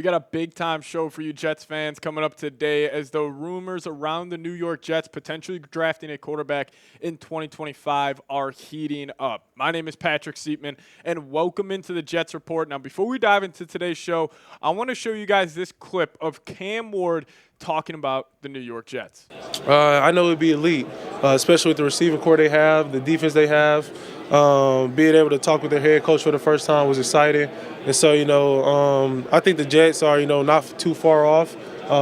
got a big-time show for you Jets fans coming up today as the rumors around the New York Jets potentially drafting a quarterback in 2025 are heating up. My name is Patrick Siepman, and welcome into the Jets Report. Now, before we dive into today's show, I want to show you guys this clip of Cam Ward talking about the New York Jets. I know it'd be elite, especially with the receiving core they have, the defense they have. Being able to talk with their head coach for the first time was exciting. And so, I think the Jets are, not too far off,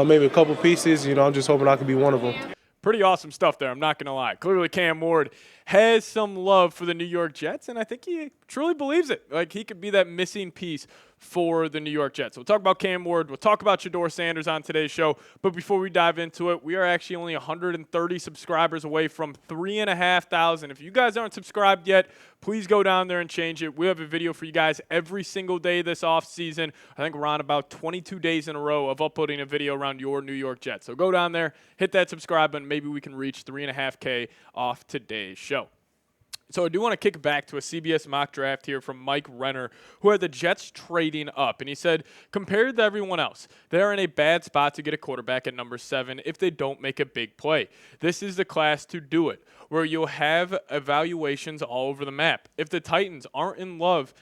maybe a couple pieces. I'm just hoping I can be one of them. Pretty awesome stuff there, I'm not going to lie. Clearly, Cam Ward has some love for the New York Jets, and I think he truly believes it. Like, he could be that missing piece for the New York Jets. We'll talk about Cam Ward. We'll talk about Shedeur Sanders on today's show. But before we dive into it, we are actually only 130 subscribers away from 3,500. If you guys aren't subscribed yet, please go down there and change it. We have a video for you guys every single day this off season. I think we're on about 22 days in a row of uploading a video around your New York Jets. So go down there, hit that subscribe button. Maybe we can reach 3.5K off today's show. So I do want to kick back to a CBS mock draft here from Mike Renner, who had the Jets trading up. And he said, compared to everyone else, they are in a bad spot to get a quarterback at number 7 if they don't make a big play. This is the class to do it, where you'll have evaluations all over the map. If the Titans aren't in love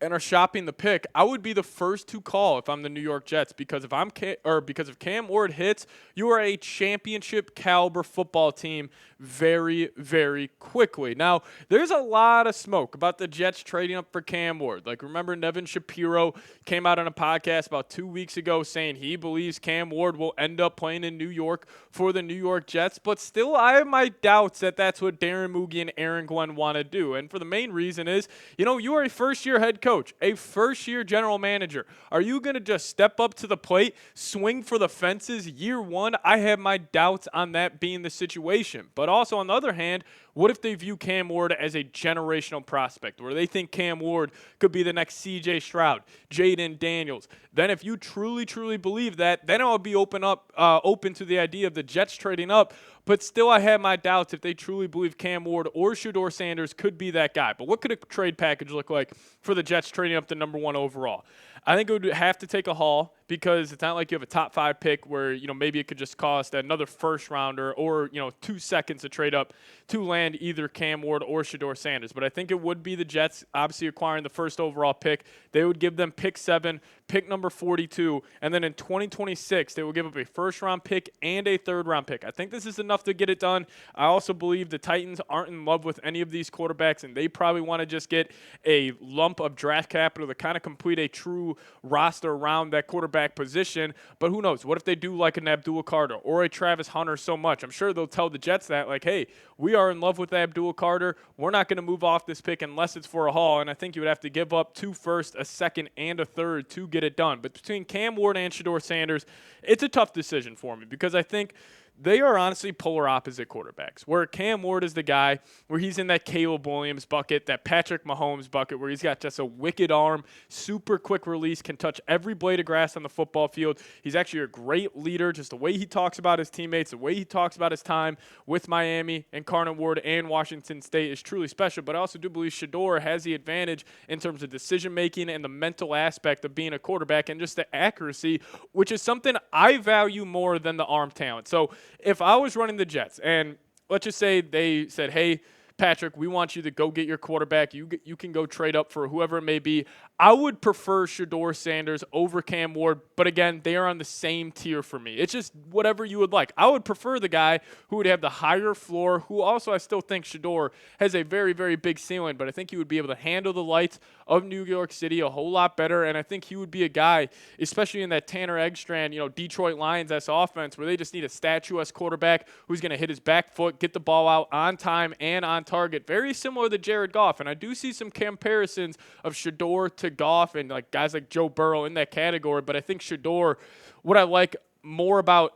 and are shopping the pick, I would be the first to call if I'm the New York Jets, because if Cam Ward hits, you are a championship caliber football team very, very quickly. Now, there's a lot of smoke about the Jets trading up for Cam Ward. Like, remember Nevin Shapiro came out on a podcast about 2 weeks ago saying he believes Cam Ward will end up playing in New York for the New York Jets, but still I have my doubts that that's what Darren Moogie and Aaron Glenn want to do. And for the main reason is, you are a first-year head coach, a first-year general manager. Are you going to just step up to the plate, swing for the fences year one? I have my doubts on that being the situation. But also, on the other hand, what if they view Cam Ward as a generational prospect, where they think Cam Ward could be the next C.J. Stroud, Jaden Daniels? Then if you truly, truly believe that, then I'll be open to the idea of the Jets trading up. But still, I have my doubts if they truly believe Cam Ward or Shedeur Sanders could be that guy. But what could a trade package look like for the Jets trading up to number 1 overall? I think it would have to take a haul, because it's not like you have a top 5 pick where, maybe it could just cost another first rounder or, 2 seconds to trade up to land either Cam Ward or Shedeur Sanders. But I think it would be the Jets obviously acquiring the first overall pick. They would give them pick 7, pick number 42, and then in 2026, they will give up a first-round pick and a third-round pick. I think this is enough to get it done. I also believe the Titans aren't in love with any of these quarterbacks, and they probably want to just get a lump of draft capital to kind of complete a true roster around that quarterback position. But who knows? What if they do like an Abdul Carter or a Travis Hunter so much? I'm sure they'll tell the Jets that, like, hey, we are in love with Abdul Carter. We're not going to move off this pick unless it's for a haul. And I think you would have to give up 2 firsts, a second, and a third to get it done. But between Cam Ward and Shedeur Sanders, it's a tough decision for me, because I think they are honestly polar opposite quarterbacks, where Cam Ward is the guy where he's in that Caleb Williams bucket, that Patrick Mahomes bucket, where he's got just a wicked arm, super quick release, can touch every blade of grass on the football field. He's actually a great leader, just the way he talks about his teammates, the way he talks about his time with Miami and Incarnate Word and Washington State is truly special. But I also do believe Shedeur has the advantage in terms of decision-making and the mental aspect of being a quarterback, and just the accuracy, which is something I value more than the arm talent. So if I was running the Jets, and let's just say they said, hey, Patrick, we want you to go get your quarterback. You can go trade up for whoever it may be. I would prefer Shedeur Sanders over Cam Ward, but again, they are on the same tier for me. It's just whatever you would like. I would prefer the guy who would have the higher floor, who also I still think Shedeur has a very, very big ceiling, but I think he would be able to handle the lights of New York City a whole lot better, and I think he would be a guy, especially in that Tanner Eggstrand, Detroit Lions-esque offense, where they just need a statuesque quarterback who's going to hit his back foot, get the ball out on time and on target. Very similar to Jared Goff, and I do see some comparisons of Shedeur to Goff and like guys like Joe Burrow in that category, but I think Shedeur, what I like more about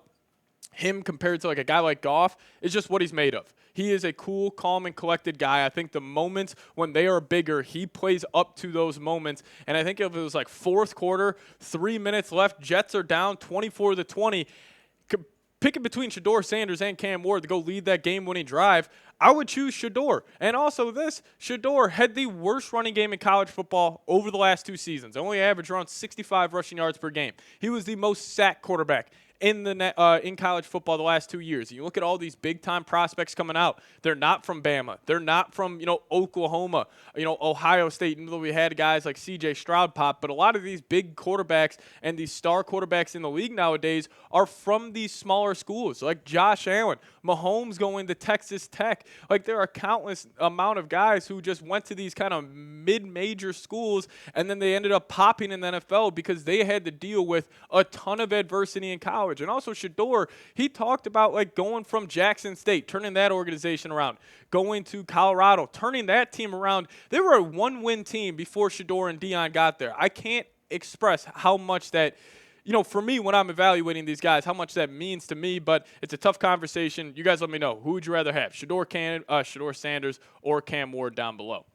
him compared to like a guy like Goff is just what he's made of. He is a cool, calm, and collected guy. I think the moments when they are bigger, he plays up to those moments. And I think if it was like fourth quarter, 3 minutes left, Jets are down 24-20. picking between Shedeur Sanders and Cam Ward to go lead that game-winning drive, I would choose Shedeur. And also Shedeur had the worst running game in college football over the last 2 seasons. Only averaged around 65 rushing yards per game. He was the most sacked quarterback in college football the last 2 years. You look at all these big-time prospects coming out. They're not from Bama. They're not from, Oklahoma, Ohio State, even though we had guys like C.J. Stroud pop. But a lot of these big quarterbacks and these star quarterbacks in the league nowadays are from these smaller schools, like Josh Allen, Mahomes going to Texas Tech. Like, there are countless amount of guys who just went to these kind of mid-major schools, and then they ended up popping in the NFL because they had to deal with a ton of adversity in college. And also Shedeur, he talked about like going from Jackson State, turning that organization around, going to Colorado, turning that team around. They were a 1-win team before Shedeur and Deion got there. I can't express how much that, for me when I'm evaluating these guys, how much that means to me, but it's a tough conversation. You guys let me know. Who would you rather have, Shedeur Sanders or Cam Ward down below?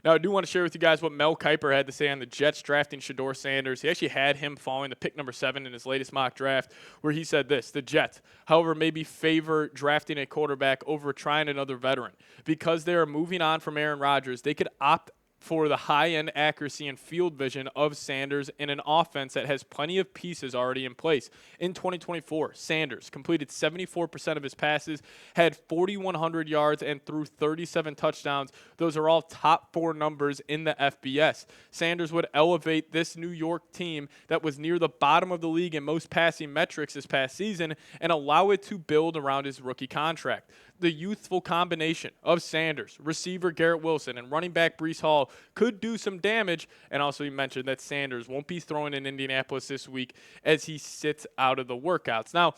Now, I do want to share with you guys what Mel Kiper had to say on the Jets drafting Shedeur Sanders. He actually had him falling to pick number 7 in his latest mock draft, where he said this: the Jets, however, maybe favor drafting a quarterback over trying another veteran. Because they are moving on from Aaron Rodgers, they could opt for the high-end accuracy and field vision of Sanders in an offense that has plenty of pieces already in place. In 2024, Sanders completed 74% of his passes, had 4,100 yards, and threw 37 touchdowns. Those are all top 4 numbers in the FBS. Sanders would elevate this New York team that was near the bottom of the league in most passing metrics this past season and allow it to build around his rookie contract. The youthful combination of Sanders, receiver Garrett Wilson, and running back Breece Hall could do some damage. And also, he mentioned that Sanders won't be throwing in Indianapolis this week as he sits out of the workouts. Now,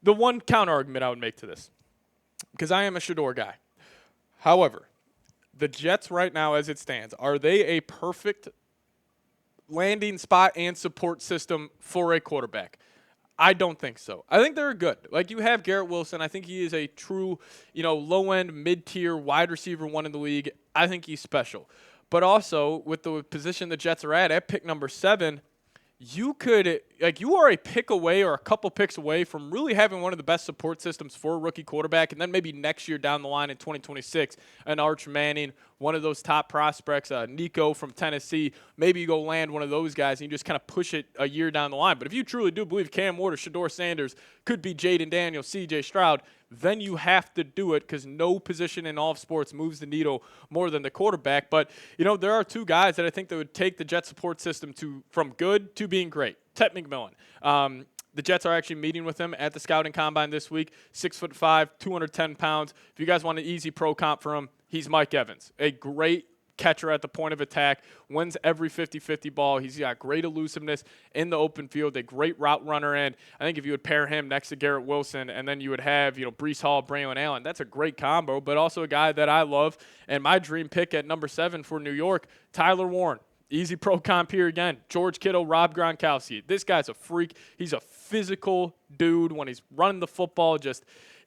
the one counter argument I would make to this, because I am a Shedeur guy. However, the Jets right now, as it stands, are they a perfect landing spot and support system for a quarterback? I don't think so. I think they're good. Like, you have Garrett Wilson. I think he is a true, low-end, mid-tier wide receiver 1 in the league. I think he's special. But also, with the position the Jets are at pick number 7, you are a pick away or a couple picks away from really having one of the best support systems for a rookie quarterback. And then maybe next year down the line in 2026, an Arch Manning, one of those top prospects, Nico from Tennessee, maybe you go land one of those guys and you just kind of push it a year down the line. But if you truly do believe Cam Ward or Shedeur Sanders could be Jaden Daniels, C.J. Stroud, then you have to do it because no position in all of sports moves the needle more than the quarterback. But, there are 2 guys that I think that would take the Jet support system from good to being great. Tet McMillan. The Jets are actually meeting with him at the scouting combine this week. 6'5", 210 pounds. If you guys want an easy pro comp for him, he's Mike Evans. A great catcher at the point of attack, wins every 50-50 ball. He's got great elusiveness in the open field, a great route runner, and I think if you would pair him next to Garrett Wilson and then you would have, Breece Hall, Braylon Allen, that's a great combo, but also a guy that I love, and my dream pick at number 7 for New York, Tyler Warren. Easy pro comp here again. George Kittle, Rob Gronkowski. This guy's a freak. He's a physical dude when he's running the football.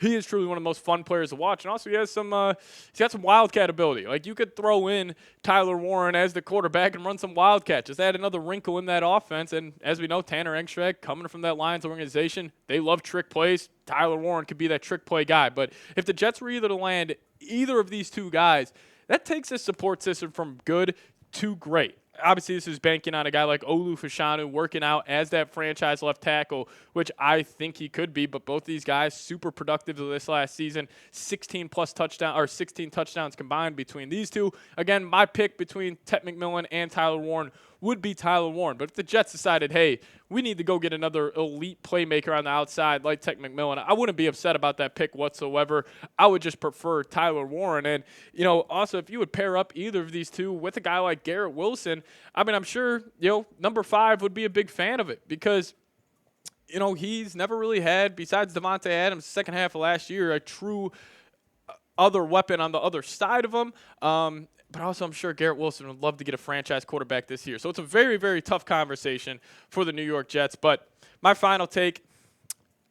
He is truly one of the most fun players to watch. And also he has he's got some wildcat ability. Like, you could throw in Tyler Warren as the quarterback and run some wildcat. Just add another wrinkle in that offense. And as we know, Tanner Engstrom coming from that Lions organization, they love trick plays. Tyler Warren could be that trick play guy. But if the Jets were either to land either of these 2 guys, that takes this support system from good to great. Obviously, this is banking on a guy like Olu Fashanu working out as that franchise left tackle, which I think he could be. But both these guys super productive this last season, 16 touchdowns combined between these 2. Again, my pick between Tet McMillan and Tyler Warren would be Tyler Warren. But if the Jets decided, hey, we need to go get another elite playmaker on the outside like Tet McMillan, I wouldn't be upset about that pick whatsoever. I would just prefer Tyler Warren. And, also if you would pair up either of these 2 with a guy like Garrett Wilson, I'm sure, number 5 would be a big fan of it because, he's never really had, besides Devontae Adams, second half of last year, a true other weapon on the other side of him. But also I'm sure Garrett Wilson would love to get a franchise quarterback this year. So it's a very, very tough conversation for the New York Jets. But my final take,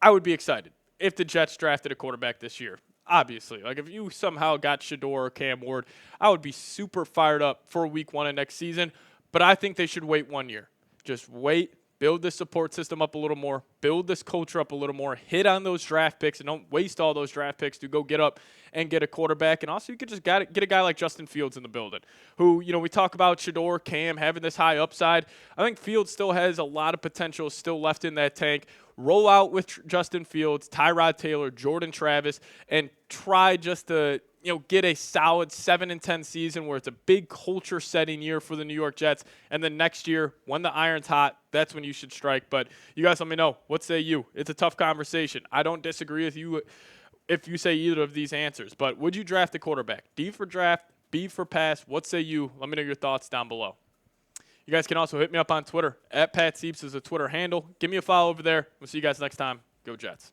I would be excited if the Jets drafted a quarterback this year. Obviously, like if you somehow got Shedeur or Cam Ward, I would be super fired up for week 1 of next season. But I think they should wait 1 year. Just wait build this support system up a little more, build this culture up a little more, hit on those draft picks, and don't waste all those draft picks to go get up and get a quarterback. And also, you could just get a guy like Justin Fields in the building, who, we talk about Shedeur, Cam having this high upside. I think Fields still has a lot of potential still left in that tank. Roll out with Justin Fields, Tyrod Taylor, Jordan Travis, and try just to get a solid 7-10 season where it's a big culture-setting year for the New York Jets. And then next year, when the iron's hot, that's when you should strike. But you guys let me know. What say you? It's a tough conversation. I don't disagree with you if you say either of these answers. But would you draft a quarterback? D for draft, B for pass. What say you? Let me know your thoughts down below. You guys can also hit me up on Twitter. @PatSieps is a Twitter handle. Give me a follow over there. We'll see you guys next time. Go Jets.